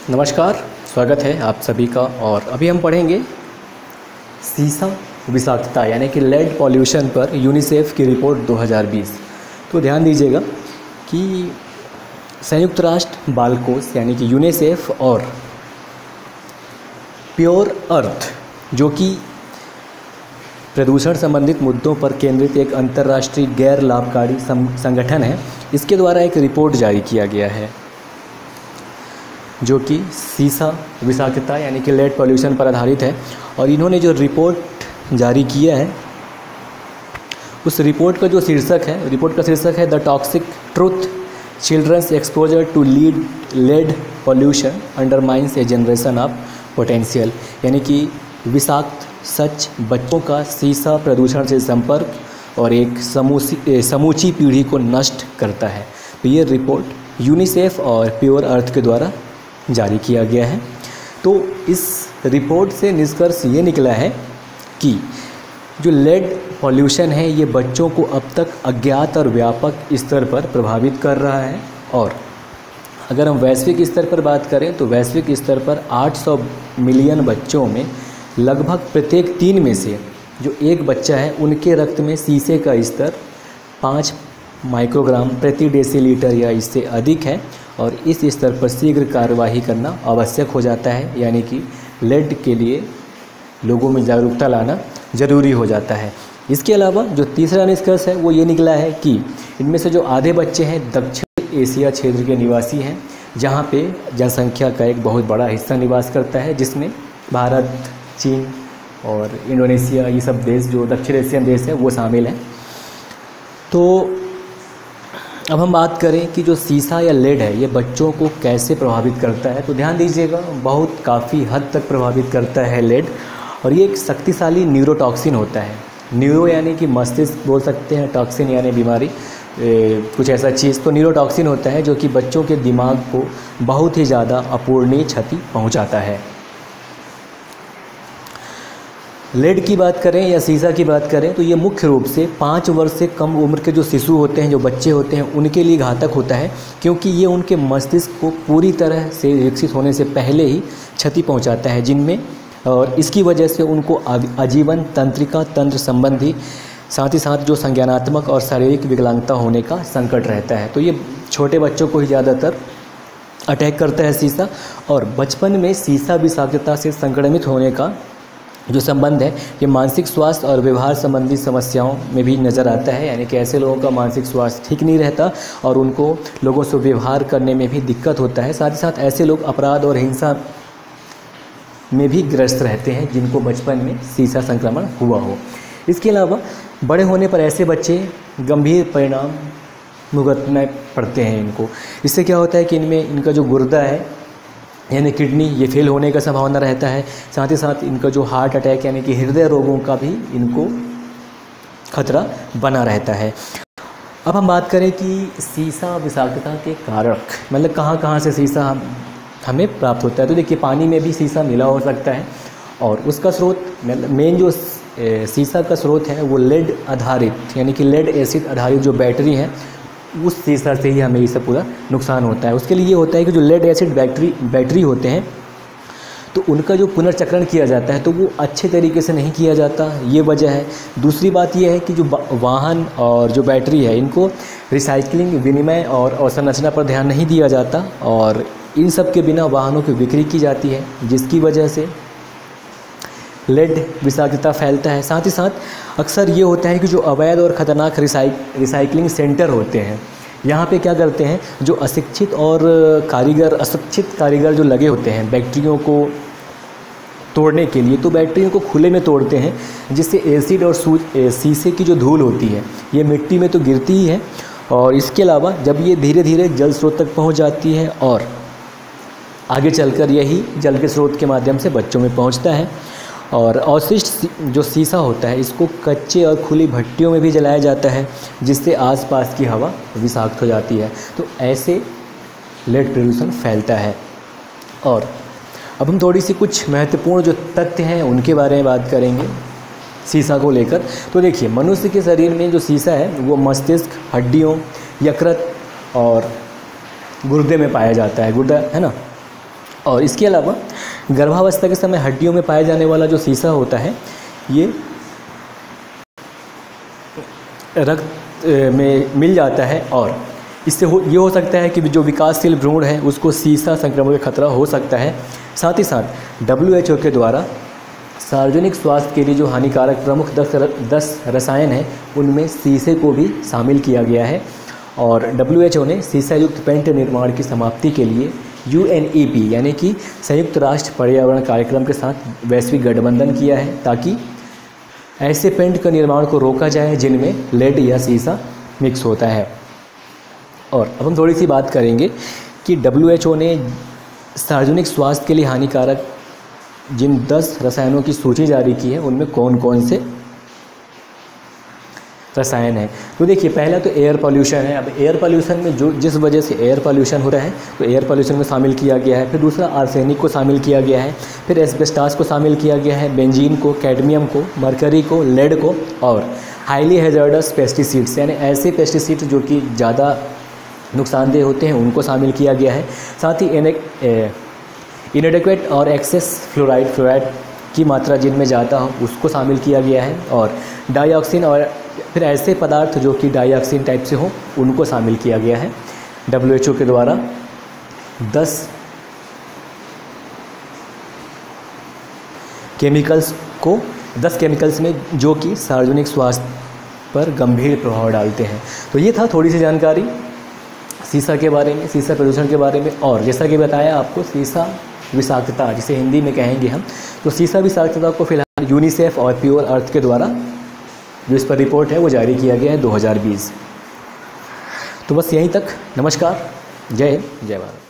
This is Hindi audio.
नमस्कार, स्वागत है आप सभी का। और अभी हम पढ़ेंगे सीसा विषाक्तता यानी कि लेड पॉल्यूशन पर यूनिसेफ की रिपोर्ट 2020। तो ध्यान दीजिएगा कि संयुक्त राष्ट्र बाल कोष यानी कि यूनिसेफ और प्योर अर्थ जो कि प्रदूषण संबंधित मुद्दों पर केंद्रित एक अंतर्राष्ट्रीय गैर लाभकारी संगठन है, इसके द्वारा एक रिपोर्ट जारी किया गया है जो कि सीसा विषाक्तता यानी कि लेड पॉल्यूशन पर आधारित है। और इन्होंने जो रिपोर्ट जारी किया है उस रिपोर्ट का शीर्षक है the toxic truth, children's exposure to lead pollution undermines a generation of potential, यानी कि विषाक्त सच, बच्चों का सीसा प्रदूषण से संपर्क और एक समूची पीढ़ी को नष्ट करता है। तो ये रिपोर्ट यूनिसेफ और प्योर अर्थ के द्वारा जारी किया गया है। तो इस रिपोर्ट से निष्कर्ष ये निकला है कि जो लेड पॉल्यूशन है ये बच्चों को अब तक अज्ञात और व्यापक स्तर पर प्रभावित कर रहा है। और अगर हम वैश्विक स्तर पर बात करें तो वैश्विक स्तर पर 800 मिलियन बच्चों में लगभग प्रत्येक 3 में से जो एक बच्चा है उनके रक्त में सीसे का स्तर 5 माइक्रोग्राम प्रति डेसीलीटर या इससे अधिक है। और इस स्तर पर शीघ्र कार्यवाही करना आवश्यक हो जाता है, यानी कि लेड के लिए लोगों में जागरूकता लाना ज़रूरी हो जाता है। इसके अलावा जो तीसरा निष्कर्ष है वो ये निकला है कि इनमें से जो आधे बच्चे हैं दक्षिण एशिया क्षेत्र के निवासी हैं, जहाँ पे जनसंख्या का एक बहुत बड़ा हिस्सा निवास करता है, जिसमें भारत, चीन और इंडोनेशिया ये सब देश जो दक्षिण एशियन देश है वो शामिल हैं। तो अब हम बात करें कि जो सीसा या लेड है ये बच्चों को कैसे प्रभावित करता है। तो ध्यान दीजिएगा, बहुत काफ़ी हद तक प्रभावित करता है लेड। और ये एक शक्तिशाली न्यूरोटॉक्सिन होता है। न्यूरो यानी कि मस्तिष्क बोल सकते हैं, टॉक्सिन यानी बीमारी, कुछ ऐसा चीज़। तो न्यूरोटॉक्सिन होता है जो कि बच्चों के दिमाग को बहुत ही ज़्यादा अपूरणीय क्षति पहुँचाता है। लेड की बात करें या सीसा की बात करें तो ये मुख्य रूप से 5 वर्ष से कम उम्र के जो शिशु होते हैं, जो बच्चे होते हैं, उनके लिए घातक होता है, क्योंकि ये उनके मस्तिष्क को पूरी तरह से विकसित होने से पहले ही क्षति पहुंचाता है, जिनमें और इसकी वजह से उनको आजीवन तंत्रिका तंत्र संबंधी साथ ही साथ जो संज्ञानात्मक और शारीरिक विकलांगता होने का संकट रहता है। तो ये छोटे बच्चों को ही ज़्यादातर अटैक करता है सीसा। और बचपन में सीसा विषाक्तता से संक्रमित होने का जो संबंध है ये मानसिक स्वास्थ्य और व्यवहार संबंधी समस्याओं में भी नज़र आता है, यानी कि ऐसे लोगों का मानसिक स्वास्थ्य ठीक नहीं रहता और उनको लोगों से व्यवहार करने में भी दिक्कत होता है। साथ ही साथ ऐसे लोग अपराध और हिंसा में भी ग्रस्त रहते हैं जिनको बचपन में सीसा संक्रमण हुआ हो। इसके अलावा बड़े होने पर ऐसे बच्चे गंभीर परिणाम भुगतने पड़ते हैं इनको। इससे क्या होता है कि इनमें इनका जो गुर्दा है यानी किडनी ये फेल होने का संभावना रहता है। साथ ही साथ इनका जो हार्ट अटैक यानी कि हृदय रोगों का भी इनको खतरा बना रहता है। अब हम बात करें कि सीसा विषाक्तता के कारक, मतलब कहाँ से सीसा हमें प्राप्त होता है। तो देखिए, पानी में भी सीसा मिला हो सकता है और उसका स्रोत मेन जो सीसा का स्रोत है वो लेड आधारित यानी कि लेड एसिड आधारित जो बैटरी है उस सीसा से ही हमें इससे पूरा नुकसान होता है। उसके लिए ये होता है कि जो लेड एसिड बैटरी होते हैं तो उनका जो पुनर्चक्रण किया जाता है तो वो अच्छे तरीके से नहीं किया जाता, ये वजह है। दूसरी बात ये है कि जो वाहन और जो बैटरी है इनको रिसाइकलिंग, विनिमय और अवसंरचना पर ध्यान नहीं दिया जाता और इन सब के बिना वाहनों की बिक्री की जाती है, जिसकी वजह से लेड विषाक्तता फैलता है। साथ ही साथ अक्सर ये होता है कि जो अवैध और ख़तरनाक रिसाइकलिंग सेंटर होते हैं, यहाँ पे क्या करते हैं, जो अशिक्षित कारीगर जो लगे होते हैं बैटरियों को तोड़ने के लिए, तो बैटरियों को खुले में तोड़ते हैं, जिससे एसिड और शीशे की जो धूल होती है ये मिट्टी में तो गिरती ही है और इसके अलावा जब ये धीरे धीरे जल स्रोत तक पहुँच जाती है और आगे चलकर यही जल के स्रोत के माध्यम से बच्चों में पहुँचता है। और अवशिष्ट जो सीसा होता है इसको कच्चे और खुली भट्टियों में भी जलाया जाता है, जिससे आसपास की हवा विषाक्त हो जाती है। तो ऐसे लेड प्रदूषण फैलता है। और अब हम थोड़ी सी कुछ महत्वपूर्ण जो तथ्य हैं उनके बारे में बात करेंगे सीसा को लेकर। तो देखिए, मनुष्य के शरीर में जो सीसा है वो मस्तिष्क, हड्डियों, यकृत और गुर्दे में पाया जाता है। गुर्दा है ना, और इसके अलावा गर्भावस्था के समय हड्डियों में पाए जाने वाला जो सीसा होता है ये रक्त में मिल जाता है और इससे ये हो सकता है कि जो विकासशील भ्रूण है उसको सीसा संक्रमण का खतरा हो सकता है। साथ ही साथ WHO के द्वारा सार्वजनिक स्वास्थ्य के लिए जो हानिकारक प्रमुख 10 रसायन हैं उनमें सीसे को भी शामिल किया गया है और WHO ने सीसा युक्त पेंट निर्माण की समाप्ति के लिए UNEP यानी कि संयुक्त राष्ट्र पर्यावरण कार्यक्रम के साथ वैश्विक गठबंधन किया है ताकि ऐसे पेंट का निर्माण को रोका जाए जिनमें लेड या सीसा मिक्स होता है। और अब हम थोड़ी सी बात करेंगे कि WHO ने सार्वजनिक स्वास्थ्य के लिए हानिकारक जिन 10 रसायनों की सूची जारी की है उनमें कौन कौन से रसायन है। तो देखिए पहला तो एयर पॉल्यूशन है। अब एयर पॉल्यूशन में जो जिस वजह से एयर पॉल्यूशन हो रहा है तो एयर पॉल्यूशन में शामिल किया गया है। फिर दूसरा आर्सेनिक को शामिल किया गया है, फिर एस्बेस्टास को शामिल किया गया है, बेंजीन को, कैडमियम को, मरकरी को, लेड को और हाईली हैज़ार्डस पेस्टिसाइड्स यानी ऐसे पेस्टिसाइड जो कि ज़्यादा नुकसानदेह होते हैं उनको शामिल किया गया है। साथ ही इनएडिक्वेट और एक्सेस फ्लोराइड की मात्रा जिनमें ज़्यादा हो उसको शामिल किया गया है और डाइऑक्सिन और फिर ऐसे पदार्थ जो कि डाइऑक्सिन टाइप से हो उनको शामिल किया गया है। WHO के द्वारा 10 केमिकल्स में जो कि सार्वजनिक स्वास्थ्य पर गंभीर प्रभाव डालते हैं। तो ये था थोड़ी सी जानकारी सीसा के बारे में, सीसा प्रदूषण के बारे में। और जैसा कि बताया आपको सीसा विषाक्तता जिसे हिंदी में कहेंगे हम, तो सीसा विषाक्तता को फिलहाल यूनिसेफ और प्योर अर्थ के द्वारा जो इस पर रिपोर्ट है वो जारी किया गया है 2020। तो बस यहीं तक। नमस्कार, जय हिंद, जय भारत।